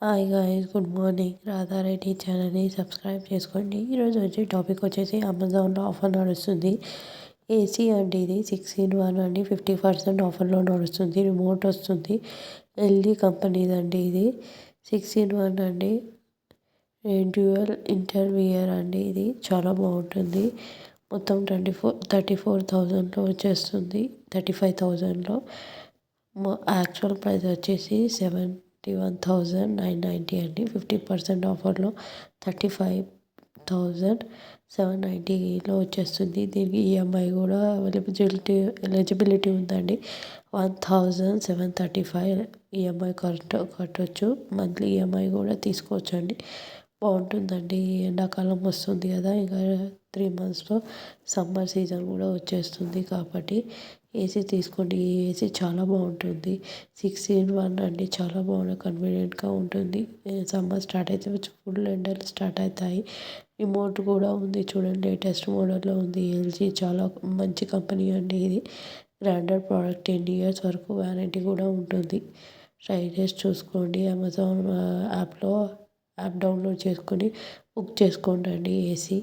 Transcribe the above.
Hi guys, good morning. Radha Reddy ఛానల్ని subscribe చేసుకోండి. ఈరోజు టాపిక్ వచ్చేసి అమెజాన్లో ఆఫర్ నడుస్తుంది. ఏసీ అండి, ఇది 6-in-1 అండి, 50% ఆఫర్లో నడుస్తుంది. రిమోట్ వస్తుంది. ఎల్జీ కంపెనీదండి ఇది. 6-in-1 అండి, డ్యూయల్ ఇంటర్వియర్ అండి. ఇది చాలా బాగుంటుంది. మొత్తం 34,000లో వచ్చేస్తుంది. 35,000లో. యాక్చువల్ ప్రైస్ వచ్చేసి 71,990 అండి. 50% ఆఫర్లో 35,790లో వచ్చేస్తుంది. దీనికి ఈఎంఐ కూడా ఎలిజిబిలిటీ ఉందండి. 1,735 ఈఎంఐ కట్టొచ్చు. మంత్లీ ఈఎంఐ కూడా తీసుకోవచ్చు అండి. బాగుంటుందండి. ఎండాకాలం వస్తుంది కదా, ఇంకా 3 monthsలో సమ్మర్ సీజన్ కూడా వచ్చేస్తుంది కాబట్టి ఏసీ తీసుకోండి. ఈ ఏసీ చాలా బాగుంటుంది. 6-in-1 అండి, చాలా బాగుంది, కన్వీనియంట్గా ఉంటుంది. సమ్మర్ స్టార్ట్ అయితే ఫుల్ ఎండలు స్టార్ట్ అవుతాయి. రిమోట్ కూడా ఉంది చూడండి, లేటెస్ట్ మోడల్లో ఉంది. ఎల్జీ చాలా మంచి కంపెనీ అండి ఇది. బ్రాండెడ్ ప్రోడక్ట్, 10 years వరకు వారంటీ కూడా ఉంటుంది. ట్రై చేసి చూసుకోండి. అమెజాన్ యాప్ డౌన్లోడ్ చేసుకొని బుక్ చేసుకోండి అండి ఏసీ.